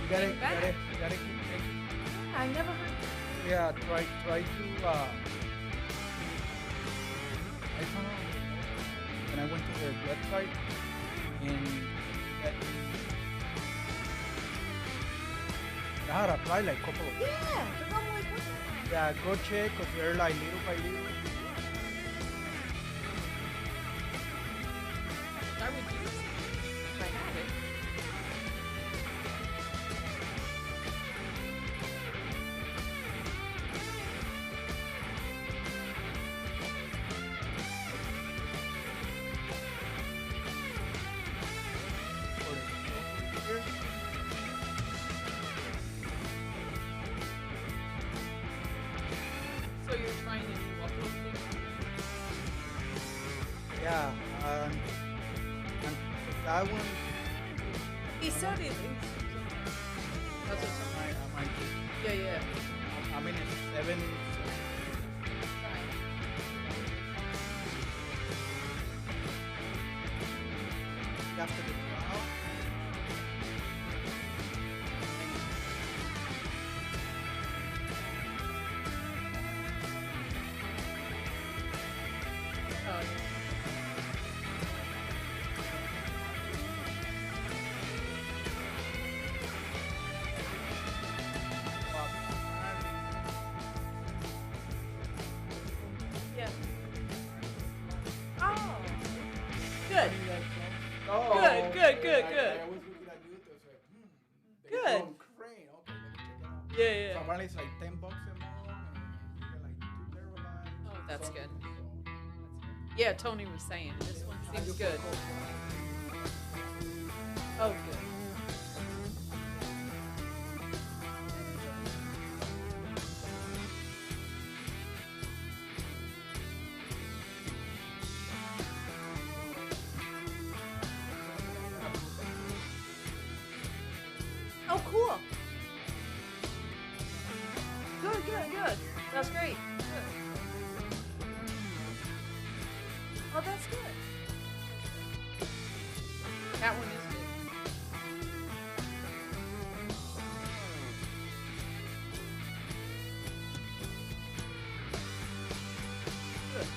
came you back. gotta keep taking. Yeah, I never heard. Yeah, try to. I found out when I went to their website and that I had applied like a couple of. Yeah, because I'm like, what the? Yeah, go check because they're like little by little. I would use it if I had it. For the here. So you're trying to do upload things? Yeah, and that one He said it. That's what I might do. Yeah, yeah. I mean it's 7. After the trial. Oh, yeah. Yeah. Oh. Good. Oh, Good, good, good, I good. always look at YouTube, it's like, they Good. from Crane. Okay, let me check it out. Yeah, So yeah. apparently it's like $10 a month, and you get like 2 terabytes. Oh, that's something, good. so- Yeah, Tony was saying this one I seems just good. feel Oh, good. Oh, cool. Good, good, good. That's great. Good. Oh, that's good. That one is good. Good.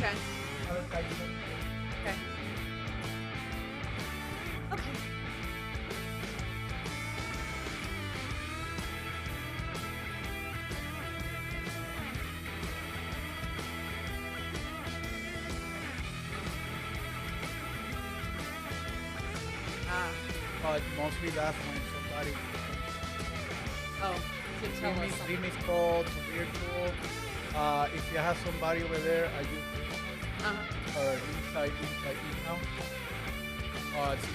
Okay. Another guy is Okay. Okay. Ah. but mostly that's when somebody Oh. To tell us Remix, something. remix call to virtual. If you have somebody over there, I use or inside email. It's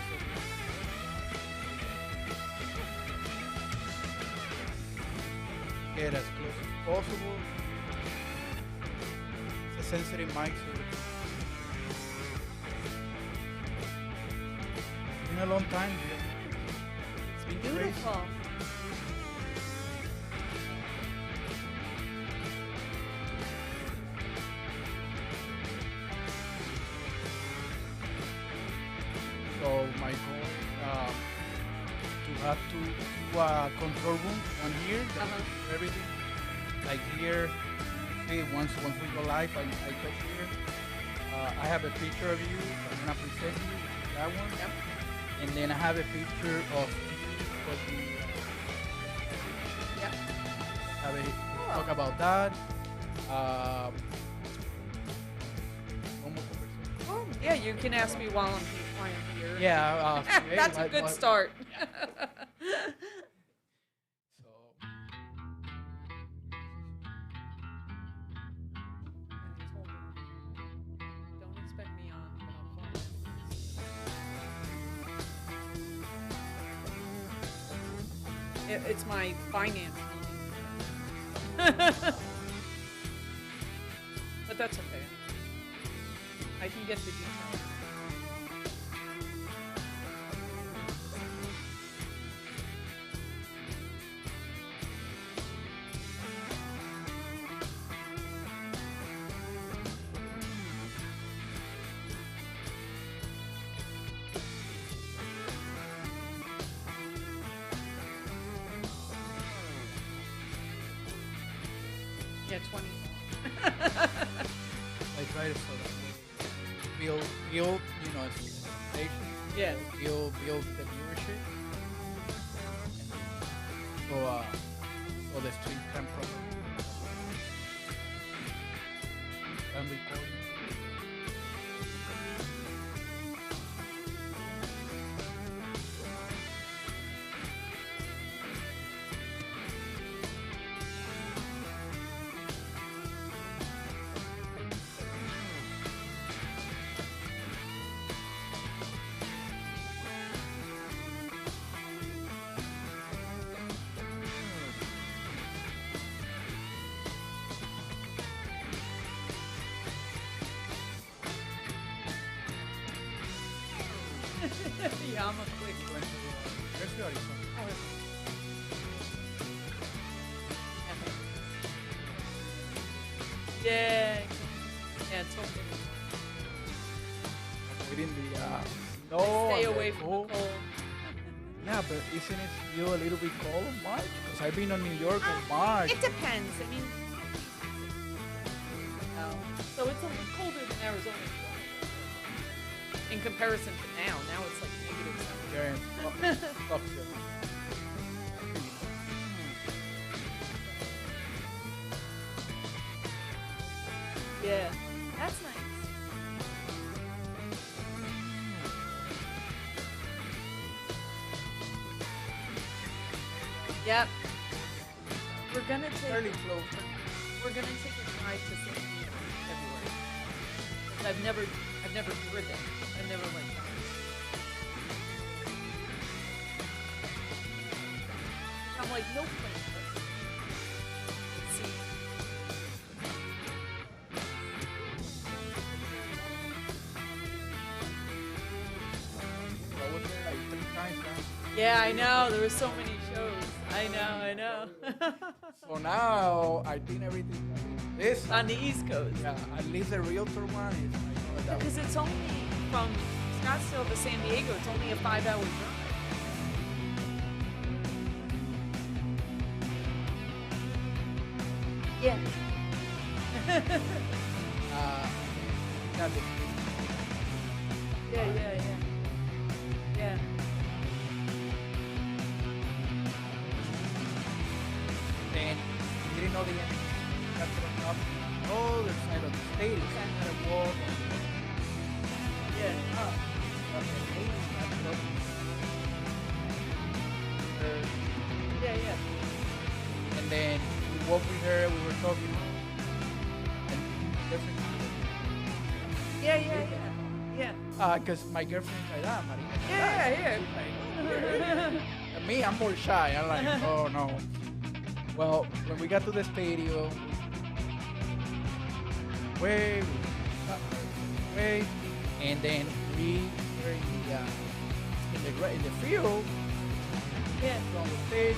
get as close as possible. It's a sensitive mic, so it's been a long time. It's been crazy. Beautiful. So my goal to have two control rooms, one here, that do everything. Like here, see, once we go live, I touch here. I have a picture of you. I'm gonna present you that one. Yep. And then I have a picture of you for the Yep. have a talk about that. One more conversation. Oh, yeah, you can ask me while I'm here. Yeah, okay, That's a good start. So Don't expect me on, but I'll call you. It's my finance meeting. But that's okay. I can get the details. Yeah, 20. I try to sort of build, you know, station. Yeah. Build the viewership. So the stream can properly. I'm recording. Yeah, I'm a quick one. There's the audio. Yeah. Yeah, totally. Within the no. Stay away from the cold. cold. Yeah, but isn't it still a little bit cold in March? Because I've been on New York in March. It depends. I mean, so it's a little colder than Arizona in comparison to now. Now it's like negative 7. Yeah, fuck you. Yeah, that's nice. Yep. We're gonna take. Fairly close. We're gonna take a drive to St. Pete in February. 'Cause I've never driven. I've never like. I'm like no place. See. I was there like 3 times now. Yeah, I know. There were so many shows. I know. So now I think everything this On the East Coast. yeah, at least the realtor one is I know that Because it's only from Scottsdale to San Diego. It's only a 5-hour drive. Yeah. uh, at the Yeah. Yeah. then we didn't know the end. That's what up the other side of the stage. Kind of walk. Yeah. Up. Okay. That's up. Yeah. And then we walked with her. We were talking. And different. Yeah. Because my girlfriend's like that, Marina's like that. Yeah. She's like, and me, I'm more shy. I'm like, oh no. Well, when we got to the stadium, way, and then we were in the field, Yeah. on the stage,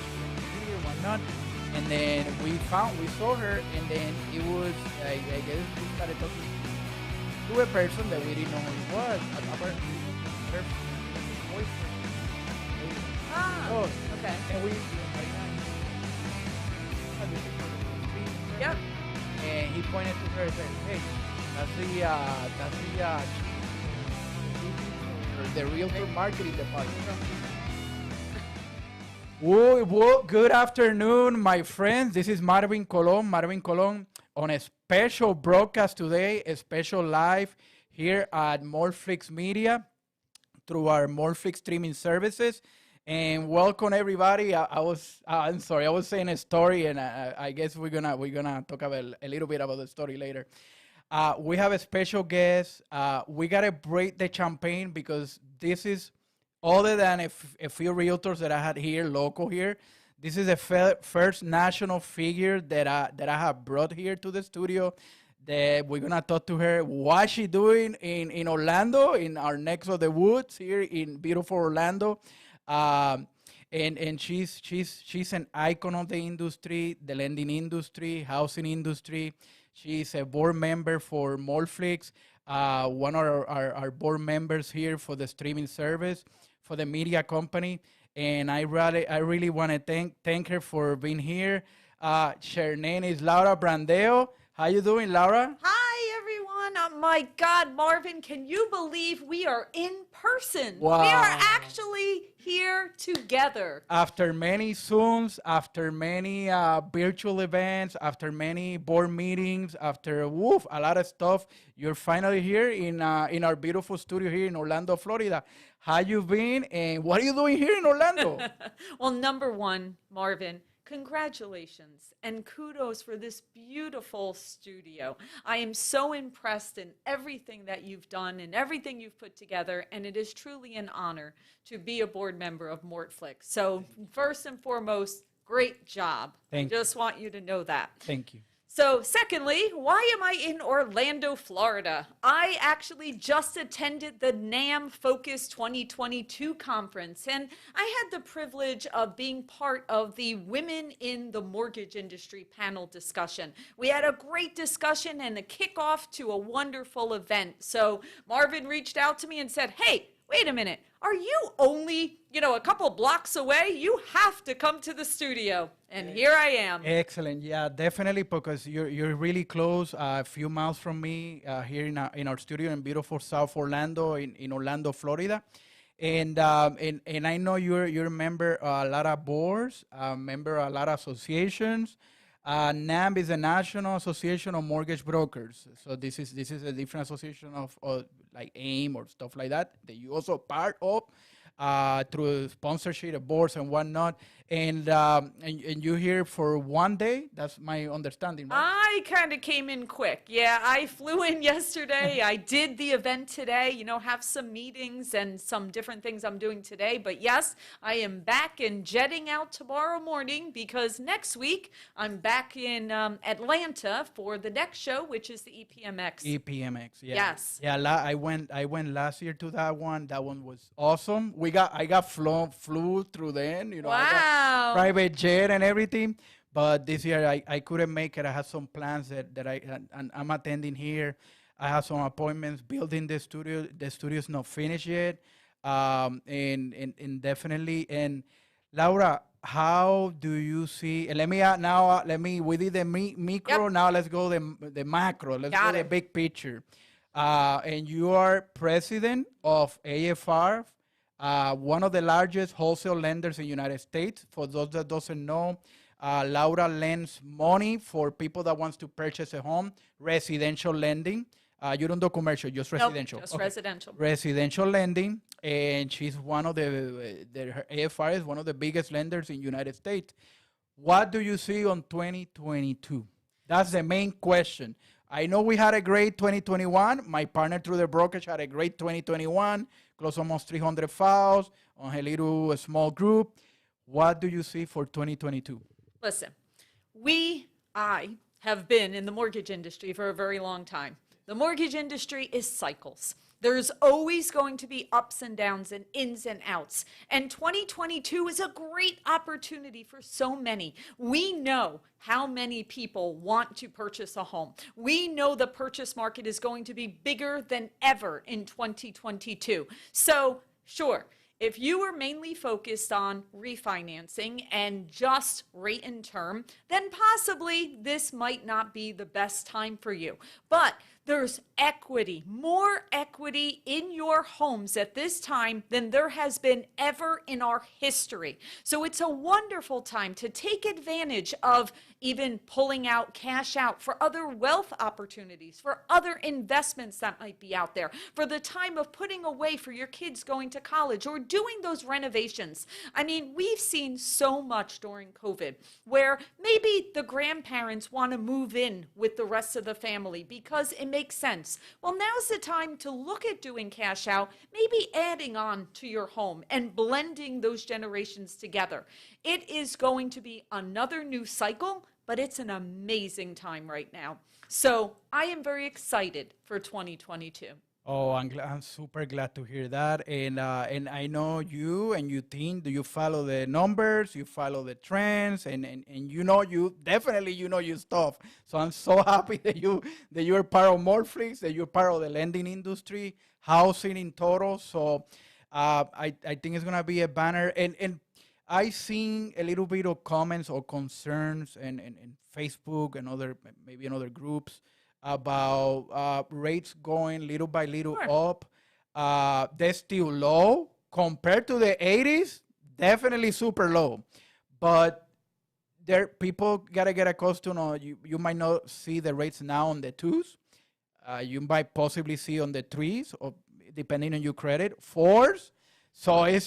here, whatnot, and then we saw her, and then it was, I guess we started talking to a person that we didn't know who it was, her boyfriend. Ah. Okay. And we, Yep. and he pointed to her and said, "Hey, that's the realtor marketing department." Whoa, good afternoon, my friends. This is Marvin Colon on a special broadcast today, a special live here at Mortflix Media through our Mortflix streaming services. And welcome everybody. I'm sorry, I was saying a story, and I guess we're gonna talk about a little bit about the story later. We have a special guest. We gotta break the champagne because this is other than a few realtors that I had here, local here. This is the first national figure that I have brought here to the studio. That we're gonna talk to her. What she doing in Orlando, in our neck of the woods here in beautiful Orlando. And she's an icon of the industry, the lending industry, housing industry. She's a board member for Mortflix, one of our board members here for the streaming service, for the media company. And I really want to thank her for being here. Her name is Laura Brandao. How you doing, Laura? Hi, everyone. Oh, my God, Marvin, can you believe we are in person? Wow. We are actually here together. After many Zooms, after many virtual events, after many board meetings, after a lot of stuff, you're finally here in our beautiful studio here in Orlando, Florida. How you been, and what are you doing here in Orlando? Well, number one, Marvin, congratulations and kudos for this beautiful studio. I am so impressed in everything that you've done and everything you've put together, and it is truly an honor to be a board member of Mortflix. So first and foremost, great job. Thank you. Just want you to know that. Thank you. So secondly, why am I in Orlando, Florida? I actually just attended the NAM Focus 2022 conference, and I had the privilege of being part of the Women in the Mortgage Industry panel discussion. We had a great discussion and a kickoff to a wonderful event. So Marvin reached out to me and said, "Hey, wait a minute, are you only, a couple blocks away? You have to come to the studio." And here I am. Excellent. Yeah, definitely, because you're really close, a few miles from me, here in our studio in beautiful South Orlando, in Orlando, Florida. And I know you're a member a lot of boards, member a lot of associations. NAM is the National Association of Mortgage Brokers. So this is a different association of like AIM or stuff like that you also part of through sponsorship of boards and whatnot. And you're here for one day. That's my understanding, right? I kind of came in quick. Yeah, I flew in yesterday. I did the event today, have some meetings and some different things I'm doing today. But yes, I am back and jetting out tomorrow morning because next week I'm back in Atlanta for the next show, which is the EPMX. EPMX, yeah. Yes. Yeah, I went last year to that one. That one was awesome. I flew through then, I got Wow. private jet and everything. But this year I couldn't make it. I had some plans that I'm attending here. I have some appointments building the studio. The studio's not finished yet. And definitely. And Laura, how do you see? We did the micro. Yep. Now let's go the macro. Let's Got go the it. big picture. and you are president of AFR, one of the largest wholesale lenders in the United States. For those that doesn't know, Laura lends money for people that wants to purchase a home, residential lending. You don't do commercial, just residential. Nope, just residential. Residential lending, and she's one of her AFR is one of the biggest lenders in the United States. What do you see on 2022? That's the main question. I know we had a great 2021. My partner through the brokerage had a great 2021, closed almost 300 files on a little small group. What do you see for 2022? Listen, I have been in the mortgage industry for a very long time. The mortgage industry is cycles. There's always going to be ups and downs and ins and outs. And 2022 is a great opportunity for so many. We know how many people want to purchase a home. We know the purchase market is going to be bigger than ever in 2022. So, sure. If you are mainly focused on refinancing and just rate and term, then possibly this might not be the best time for you. But there's equity, more equity in your homes at this time than there has been ever in our history. So it's a wonderful time to take advantage of even pulling out cash out for other wealth opportunities, for other investments that might be out there, for the time of putting away for your kids going to college or doing those renovations. I mean, we've seen so much during COVID where maybe the grandparents want to move in with the rest of the family because it makes sense. Well, now's the time to look at doing cash out, maybe adding on to your home and blending those generations together. It is going to be another new cycle, but it's an amazing time right now. So I am very excited for 2022. Oh, I'm super glad to hear that. And I know you and your team, do you follow the numbers, you follow the trends, and you definitely your stuff. So I'm so happy that you're part of Mortflix, that you're part of the lending industry, housing in total. So I think it's gonna be a banner. And I seen a little bit of comments or concerns in Facebook and maybe in other groups about rates going little by little up. They're still low compared to the 80s, definitely super low. But people gotta get accustomed. You might not see the rates now on the twos. You might possibly see on the threes, or depending on your credit, fours. So it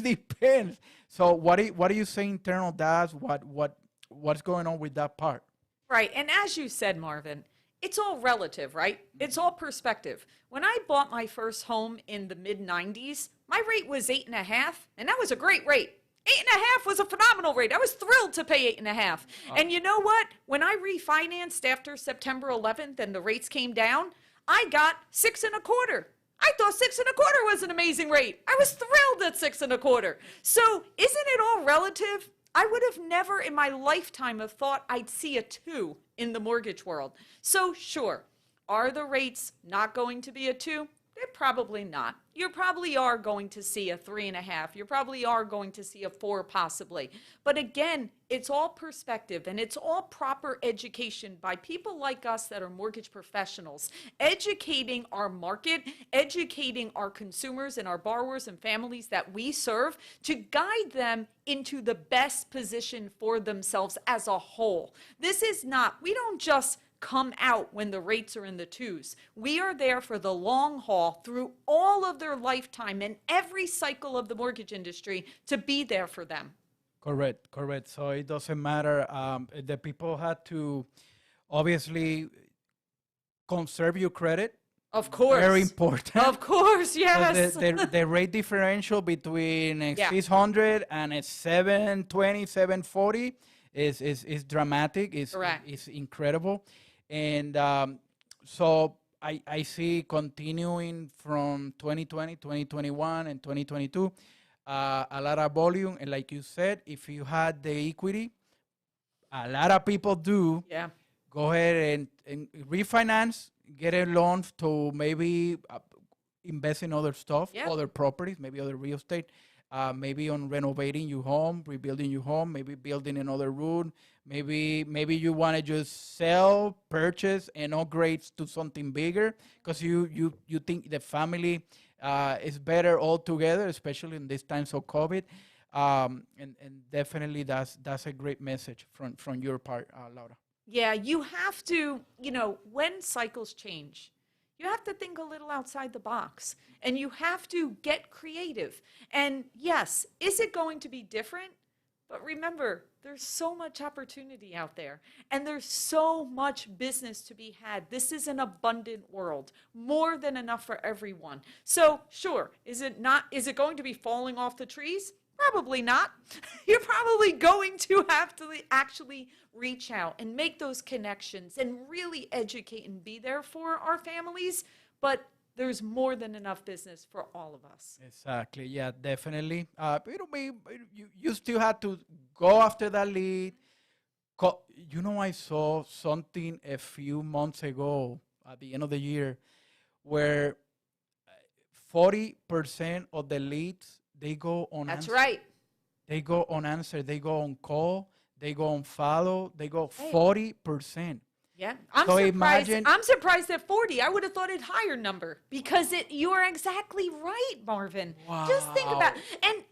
depends. So what do you say in terms of that? What's going on with that part? Right. And as you said, Marvin, it's all relative, right? It's all perspective. When I bought my first home in the mid-90s, my rate was 8.5, and that was a great rate. 8.5 was a phenomenal rate. I was thrilled to pay 8.5. And you know what? When I refinanced after September 11th and the rates came down, I got 6.25. I thought 6.25 was an amazing rate. I was thrilled at 6.25. So isn't it all relative? I would have never in my lifetime have thought I'd see a 2 in the mortgage world. So sure, are the rates not going to be a 2? They're probably not. You probably are going to see a 3.5. You probably are going to see a 4 possibly. But again, it's all perspective and it's all proper education by people like us that are mortgage professionals, educating our market, educating our consumers and our borrowers and families that we serve to guide them into the best position for themselves as a whole. This is not, we don't just come out when the rates are in the 2s. We are there for the long haul through all of their lifetime and every cycle of the mortgage industry to be there for them. Correct. So it doesn't matter. The people had to obviously conserve your credit. Of course. Very important. Of course, yes. The rate differential between 600 and a 720, 740 is dramatic. It's incredible. And so I see continuing from 2020, 2021, and 2022, a lot of volume. And like you said, if you had the equity, a lot of people do. Yeah. Go ahead and refinance, get a loan to maybe invest in other stuff, other properties, maybe other real estate. maybe on renovating your home, rebuilding your home, maybe building another room. Maybe you want to just sell, purchase, and upgrade to something bigger because you think the family is better all together, especially in these times of COVID. And definitely that's a great message from your part, Laura. Yeah, you have to, when cycles change, you have to think a little outside the box and you have to get creative. And yes, is it going to be different? But remember, there's so much opportunity out there and there's so much business to be had. This is an abundant world, more than enough for everyone. So sure, is it going to be falling off the trees? Probably not. You're probably going to have to actually reach out and make those connections and really educate and be there for our families. But there's more than enough business for all of us. Exactly. Yeah, definitely. You still have to go after that lead. I saw something a few months ago at the end of the year where 40% of the leads they go on. That's right. They go unanswered. They go on call. They go on follow. They go 40%. Yeah, I'm surprised at 40. I would have thought it higher number because you are exactly right, Marvin. Wow. Just think about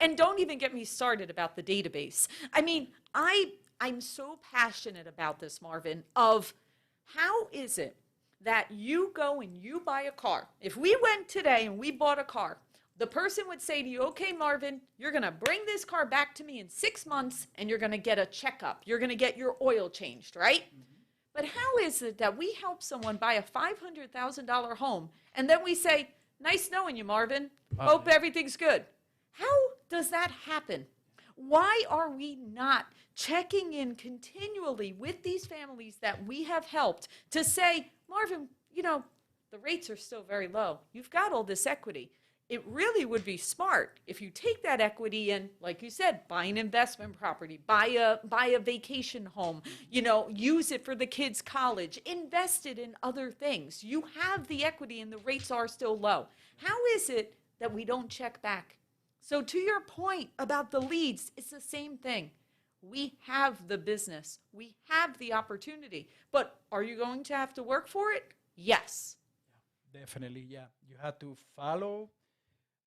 and don't even get me started about the database. I mean, I'm so passionate about this, Marvin, of how is it that you go and you buy a car? If we went today and we bought a car, the person would say to you, okay, Marvin, you're going to bring this car back to me in 6 months and you're going to get a checkup. You're going to get your oil changed, right? Mm-hmm. But how is it that we help someone buy a $500,000 home and then we say, nice knowing you, Marvin. Hope everything's good. How does that happen? Why are we not checking in continually with these families that we have helped to say, Marvin, the rates are still very low. You've got all this equity. It really would be smart if you take that equity and, like you said, buy an investment property, buy a vacation home, use it for the kids' college, invest it in other things. You have the equity and the rates are still low. How is it that we don't check back? So to your point about the leads, it's the same thing. We have the business. We have the opportunity. But are you going to have to work for it? Yes. Yeah, definitely, yeah. You have to follow.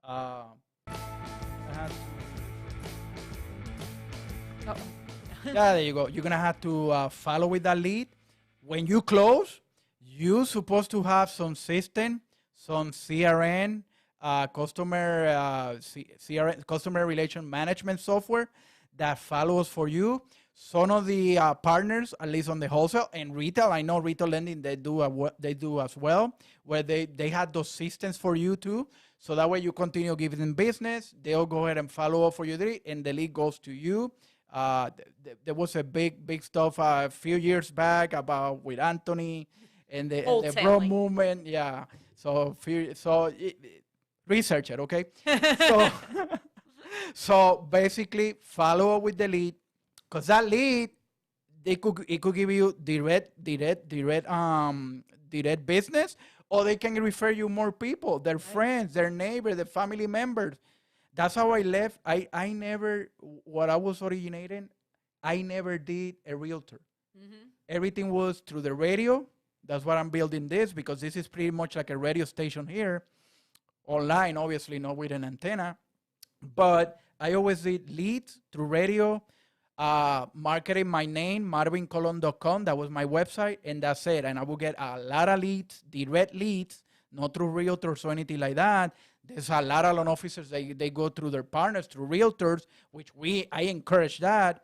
Yeah, there you go. You're gonna have to follow with that lead. When you close, you're supposed to have some system, some CRM, CRM, customer relation management software that follows for you. Some of the partners, at least on the wholesale and retail, I know retail lending they do as well, where they have those systems for you too. So that way you continue giving them business. They'll go ahead and follow up for you, and the lead goes to you. There was a big stuff a few years back about with Anthony and the bro movement. Yeah. So research it, okay? So basically follow up with the lead, because that lead it could give you direct business, or they can refer you more people, their friends, their neighbors, their family members. That's how I left. I never, what I was originating, I never did a realtor. Mm-hmm. Everything was through the radio. That's what I'm building this, because this is pretty much like a radio station here, online, obviously, not with an antenna. But I always did leads through radio, marketing my name, marvincolon.com. That was my website, and that's it. And I will get a lot of leads, direct leads, not through realtors or anything like that. There's a lot of loan officers, they go through their partners, through realtors, which I encourage that.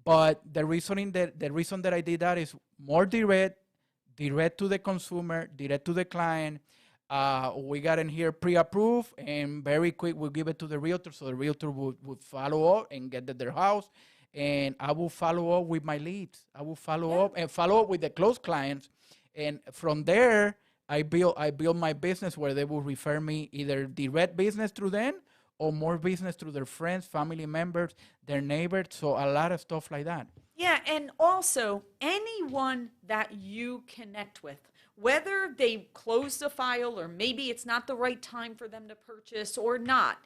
But the reason that I did that is more direct to the consumer, direct to the client. We got in here pre-approved, and very quick we'll give it to the realtor, so the realtor would follow up and get to their house. And I will follow up with my leads. I will follow up with the close clients. And from there, I build my business where they will refer me either direct business through them or more business through their friends, family members, their neighbors. So a lot of stuff like that. Yeah, and also anyone that you connect with, whether they close the file or maybe it's not the right time for them to purchase or not,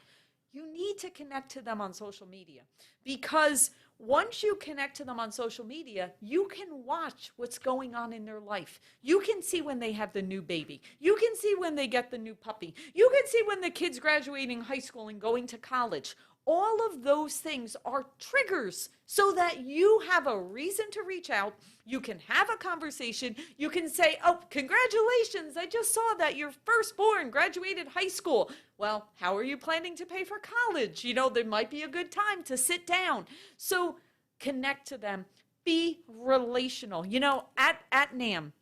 you need to connect to them on social media, because once you connect to them on social media, you can watch what's going on in their life. You can see when they have the new baby. You can see when they get the new puppy. You can see when the kid's graduating high school and going to college. All of those things are triggers so that you have a reason to reach out. You can have a conversation. You can say, oh, congratulations, I just saw that your firstborn graduated high school. Well, how are you planning to pay for college? You know, there might be a good time to sit down. So connect to them. Be relational. You know, at NAM,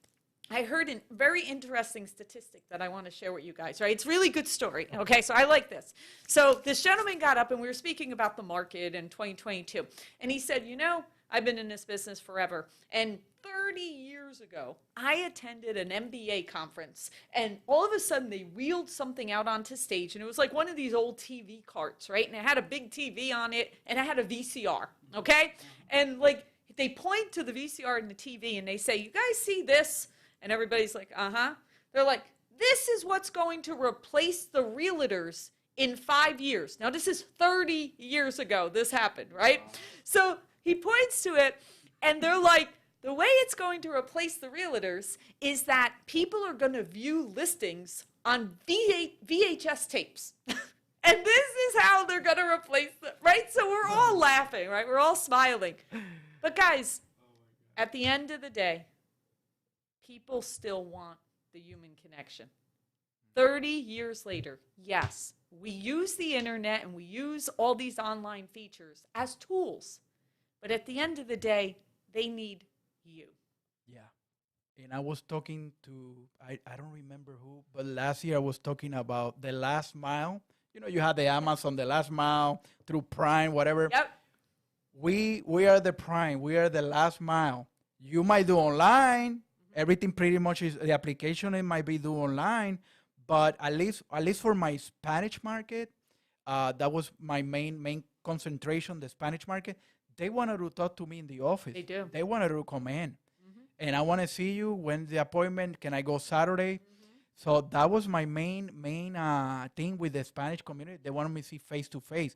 I heard a very interesting statistic that I want to share with you guys, right? It's a really good story, okay? So I like this. So this gentleman got up, and we were speaking about the market in 2022, and he said, you know, I've been in this business forever, and 30 years ago, I attended an MBA conference, and all of a sudden, they wheeled something out onto stage, and it was like one of these old TV carts, right? And it had a big TV on it, and it had a VCR, okay? And like, they point to the VCR and the TV, and they say, you guys see this? And everybody's like, uh-huh. They're like, this is what's going to replace the realtors in 5 years. Now, this is 30 years ago this happened, right? Wow. So he points to it, and they're like, the way it's going to replace the realtors is that people are going to view listings on VHS tapes. And this is how they're going to replace them, right? So we're all laughing, right? We're all smiling. But guys, at the end of the day, people still want the human connection. 30 years later, yes, we use the internet and we use all these online features as tools. But at the end of the day, they need you. Yeah. And I was talking to, I don't remember who, but last year I was talking about the last mile. You know, you had the Amazon, the last mile, through Prime, whatever. Yep. We are the Prime. We are the last mile. You might do online. Everything pretty much is the application. It might be do online, but at least for my Spanish market, that was my main concentration. The Spanish market, they wanted to talk to me in the office. They do. They wanted to come in, and I want to see you. When's the appointment? Can I go Saturday? So that was my main thing with the Spanish community. They wanted me to see face to face.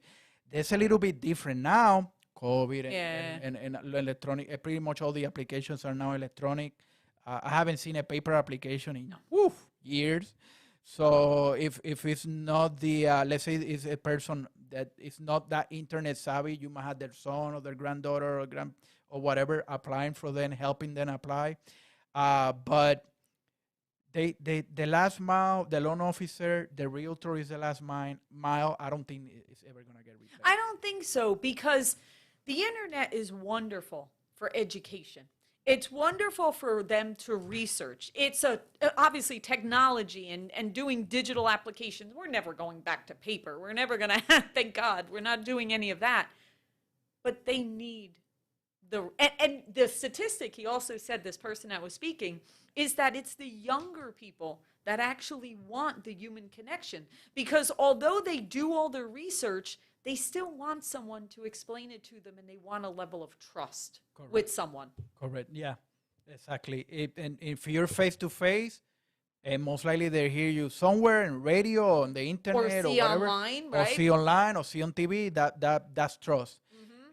That's a little bit different now. COVID and electronic. Pretty much all the applications are now electronic. I haven't seen a paper application in years. So if it's not the, let's say it's a person that is not that internet savvy, you might have their son or their granddaughter or whatever applying for them, helping them apply. But the last mile, the loan officer, the realtor is the last mile. I don't think it's ever going to get replaced. I don't think so, because the internet is wonderful for education. It's wonderful for them to research. It's obviously technology and doing digital applications. We're never going back to paper. We're never going to, thank God, we're not doing any of that. But they need and the statistic, he also said, this person that was speaking, is that it's the younger people that actually want the human connection. Because although they do all their research, they still want someone to explain it to them, and they want a level of trust with someone. Correct. Yeah, exactly. And if you're face to face, and most likely they hear you somewhere in radio, on the internet, or see whatever, online, right? Or see online, or see on TV. That's trust.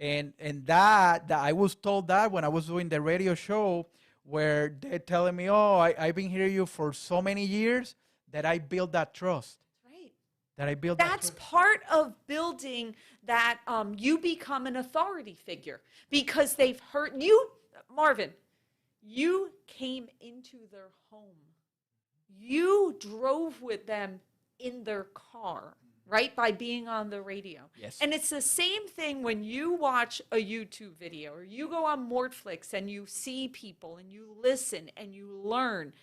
And that I was told that when I was doing the radio show, where they're telling me, oh, I've been hearing you for so many years that I built that trust. That's part of building that you become an authority figure, because they've heard you, Marvin, you came into their home. You drove with them in their car, right? By being on the radio. Yes. And it's the same thing when you watch a YouTube video or you go on Mortflix and you see people and you listen and you learn.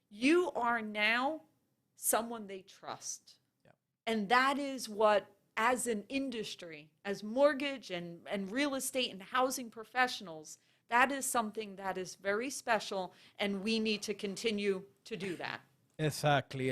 You are now someone they trust. And that is what, as an industry, as mortgage and real estate and housing professionals, that is something that is very special, and we need to continue to do that. Exactly.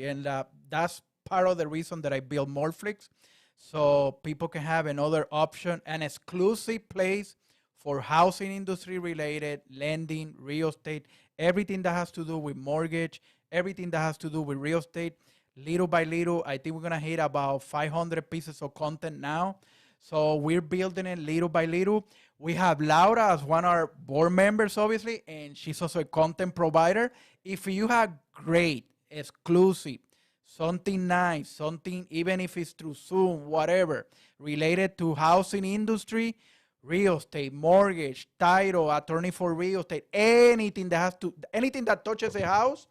And that's part of the reason that I built Mortflix, so people can have another option, an exclusive place for housing industry related, lending, real estate, everything that has to do with mortgage, everything that has to do with real estate. little by little. I think we're going to hit about 500 pieces of content now. So we're building it little by little. We have Laura as one of our board members, obviously, and she's also a content provider. If you have great, exclusive, something nice, something, even if it's through Zoom, whatever, related to housing industry, real estate, mortgage, title, attorney for real estate, anything that touches a house,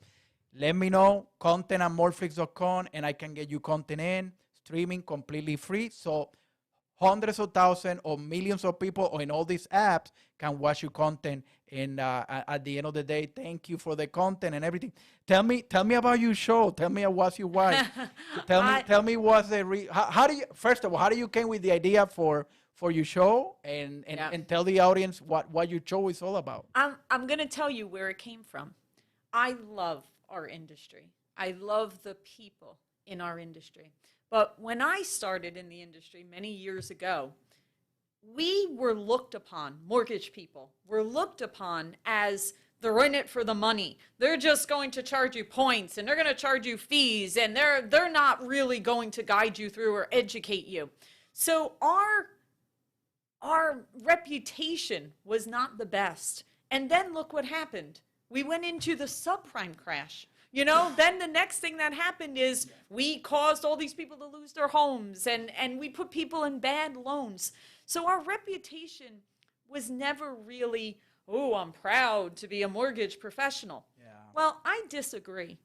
let me know, content at mortflix.com, and I can get you content in, streaming completely free. So hundreds of thousands or millions of people or in all these apps can watch your content. And at the end of the day, thank you for the content and everything. Tell me about your show. Tell me what's your wife. tell me what's the how do you, first of all, how do you came with the idea for your show, and tell the audience what your show is all about. I'm going to tell you where it came from. I love our industry. I love the people in our industry. But when I started in the industry many years ago, we were looked upon, mortgage people were looked upon as they're in it for the money. They're just going to charge you points, and they're going to charge you fees, and they're not really going to guide you through or educate you. So our reputation was not the best. And then look what happened. We went into the subprime crash. You know, then the next thing that happened is we caused all these people to lose their homes, and we put people in bad loans. So our reputation was never really, oh, I'm proud to be a mortgage professional. Yeah. Well, I disagree.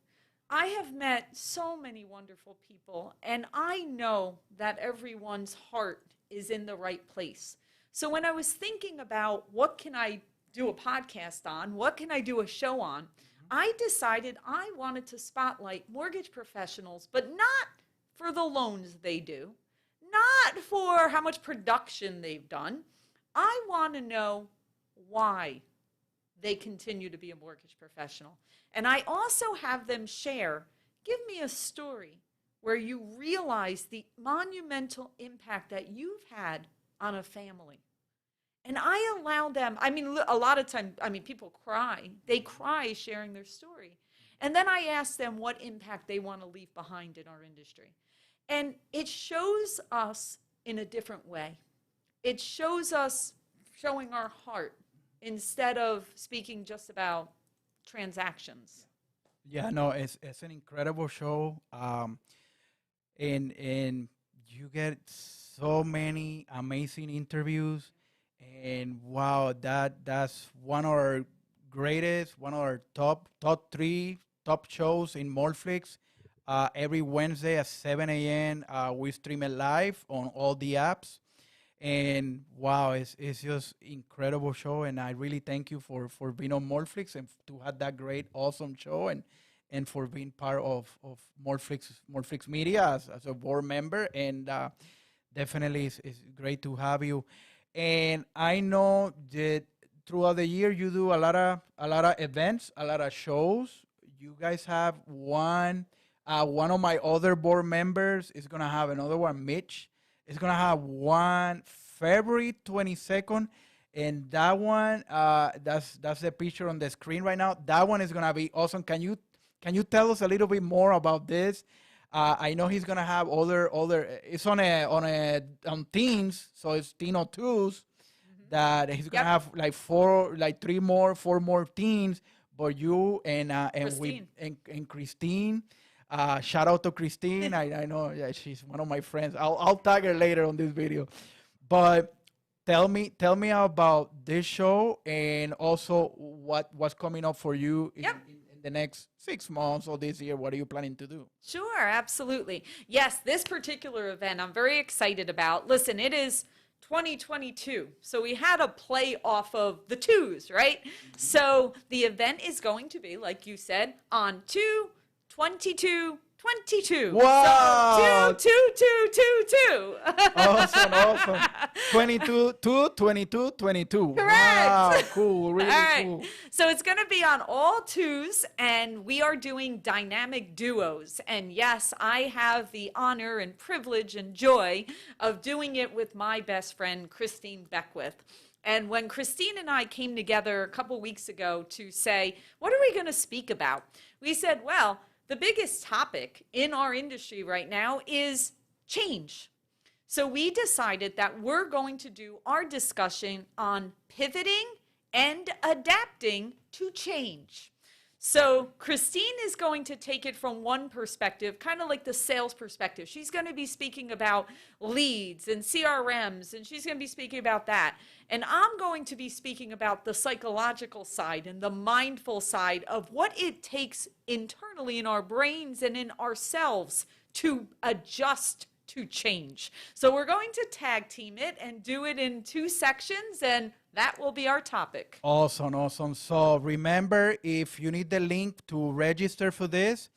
I have met so many wonderful people, and I know that everyone's heart is in the right place. So when I was thinking about what can I do a podcast on, what can I do a show on, I decided I wanted to spotlight mortgage professionals, but not for the loans they do, not for how much production they've done. I want to know why they continue to be a mortgage professional. And I also have them share, give me a story where you realize the monumental impact that you've had on a family. And I allow them, I mean, a lot of times, people cry. They cry sharing their story. And then I ask them what impact they want to leave behind in our industry. And it shows us in a different way. It shows us showing our heart instead of speaking just about transactions. Yeah, no, it's an incredible show. And you get so many amazing interviews. And wow, that's one of our greatest, one of our top three top shows in Mortflix. Every Wednesday at 7 a.m. We stream it live on all the apps. And wow, it's just incredible show. And I really thank you for being on Mortflix and to have that great, awesome show, and for being part of Mortflix Media as a board member. And definitely it's great to have you. And I know that throughout the year you do a lot of events, a lot of shows. You guys have one of my other board members is gonna have another one. Mitch is gonna have one February 22nd, and that one that's the picture on the screen right now. That one is gonna be awesome. Can you tell us a little bit more about this? I know he's gonna have other. It's on teens, so it's teen or twos. That he's gonna have like four more teens. But you and Christine. Shout out to Christine. I know she's one of my friends. I'll tag her later on this video. But tell me about this show and also what's coming up for you in the next 6 months or this year. What are you planning to do? Sure, absolutely. Yes, this particular event I'm very excited about. Listen, it is 2022. So we had a play off of the twos, right? So the event is going to be, like you said, on 2/22/22. Wow. So 2/2/2/2/2. Awesome. 22. Correct. Wow, cool. Really all right. cool. So it's going to be on all twos, and we are doing dynamic duos. And yes, I have the honor and privilege and joy of doing it with my best friend, Christine Beckwith. And when Christine and I came together a couple weeks ago to say, what are we going to speak about? We said, well, the biggest topic in our industry right now is change. So we decided that we're going to do our discussion on pivoting and adapting to change. So Christine is going to take it from one perspective, kind of like the sales perspective. She's going to be speaking about leads and CRMs, and she's going to be speaking about that. And I'm going to be speaking about the psychological side and the mindful side of what it takes internally in our brains and in ourselves to adjust to change. So we're going to tag team it and do it in 2 sections, and that will be our topic. Awesome, awesome. So remember, if you need the link to register for this,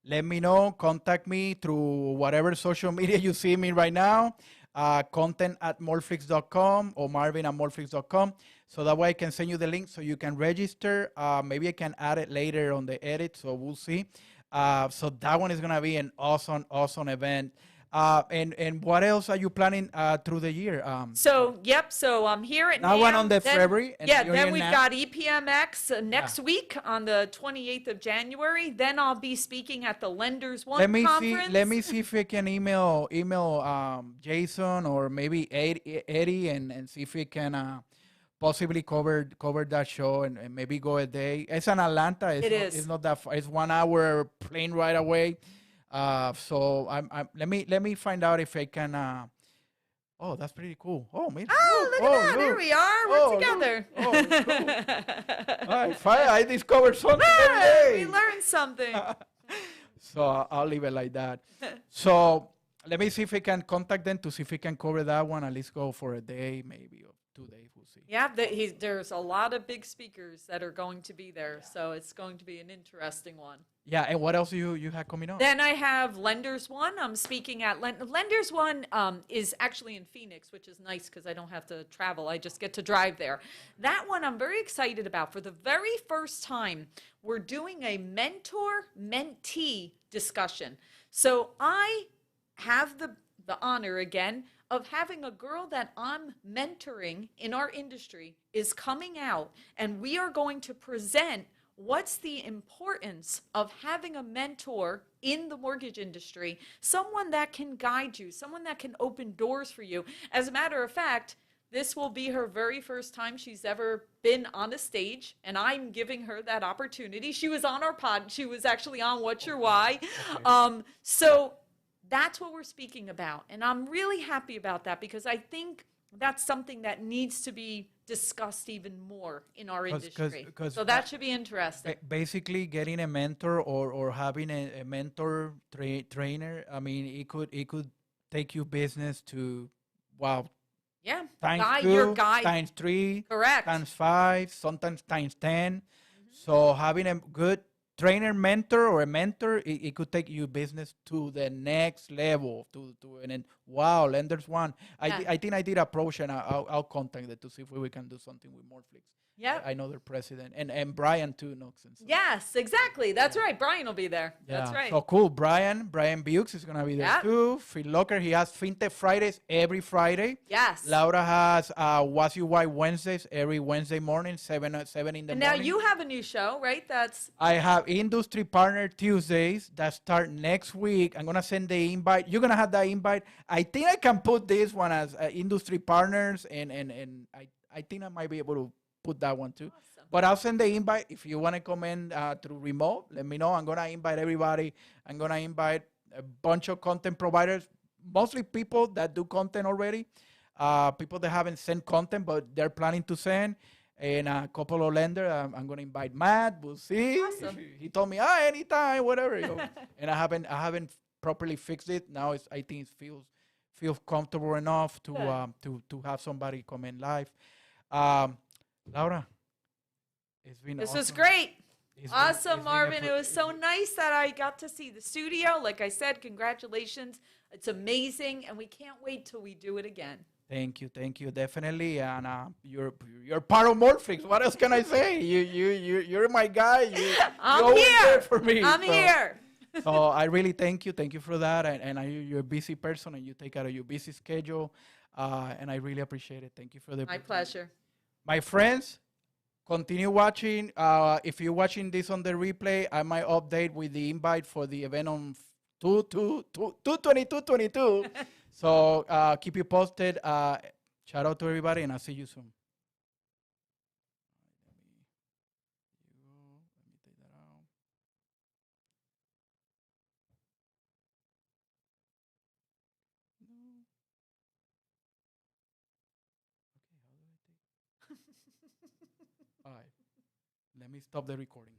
let me know. Contact me through whatever social media you see me right now, content@mortflix.com or marvin@mortflix.com. So that way I can send you the link so you can register. Maybe I can add it later on the edit, so we'll see. So that one is going to be an awesome, awesome event. And what else are you planning through the year? So I'm here at Now NAM. one on the February. And Then we've got EPMX next week on the 28th of January. Then I'll be speaking at the Lenders One conference. Let me see if we can email Jason or maybe Eddie and see if we can possibly cover that show and maybe go a day. It's in Atlanta. It's not that far. It's 1 hour plane ride away. So let me find out if I can. Oh, that's pretty cool. Oh, man. Look at that. There we are. We're together. Cool. All right, fine. I discovered something every day. We learned something. So I'll leave it like that. So let me see if I can contact them to see if we can cover that one. At least go for a day, maybe, or 2 days. We'll see. Yeah, there's a lot of big speakers that are going to be there. So it's going to be an interesting one. Yeah, and what else you have coming on? Then I have Lenders One. I'm speaking at Lenders One is actually in Phoenix, which is nice because I don't have to travel. I just get to drive there. That one I'm very excited about. For the very first time, we're doing a mentor-mentee discussion. So I have the honor again of having a girl that I'm mentoring in our industry is coming out, and we are going to present what's the importance of having a mentor in the mortgage industry, someone that can guide you, someone that can open doors for you. As a matter of fact, this will be her very first time she's ever been on a stage, and I'm giving her that opportunity. She was on our pod. She was actually on What's Your Why. Okay. So that's what we're speaking about, and I'm really happy about that because I think that's something that needs to be discussed even more in our industry. So that should be interesting. Basically, getting a mentor or having a mentor trainer, I mean, it could take you business to, wow. Yeah. Times 2, times 3, correct, times 5, sometimes times 10. So having a good trainer, mentor, or a mentor, it could take you business to the next level. And then, wow, Lenders One. I think I did approach, and I'll contact them to see if we can do something with Mortflix. Yeah, I know their president and Brian too, Noxon. So. Yes, exactly. That's right. Brian will be there. Yeah. That's right. So cool. Brian Bukes is gonna be there too. Phil Locker, he has FinTech Fridays every Friday. Yes. Laura has What's Your Why Wednesdays every Wednesday morning, 7 in the morning. Now you have a new show, right? I have Industry Partner Tuesdays that start next week. I'm gonna send the invite. You're gonna have that invite. I think I can put this one as Industry Partners, and I think I might be able to put that one too. Awesome. But I'll send the invite. If you want to come in through remote, let me know. I'm going to invite everybody. I'm going to invite a bunch of content providers, mostly people that do content already, people that haven't sent content, but they're planning to send, and a couple of lenders. I'm going to invite Matt. We'll see. Awesome. He told me, anytime, whatever. And I haven't properly fixed it. Now I think it feels comfortable enough to have somebody come in live. Laura, it's been This awesome. was great. Awesome, Marvin. It was so nice that I got to see the studio. Like I said, congratulations. It's amazing, and we can't wait till we do it again. Thank you, definitely. And you're part of Mortflix. What else can I say? You're my guy. I'm here. There for me. I'm here. So I really thank you. Thank you for that. And you're a busy person, and you take out of your busy schedule. And I really appreciate it. Thank you for the. My pleasure. My friends, continue watching. If you're watching this on the replay, I might update with the invite for the event on 2/22/22. So keep you posted. Shout out to everybody, and I'll see you soon. Let me take that out. No. Okay, how do I take? All right. Let me stop the recording.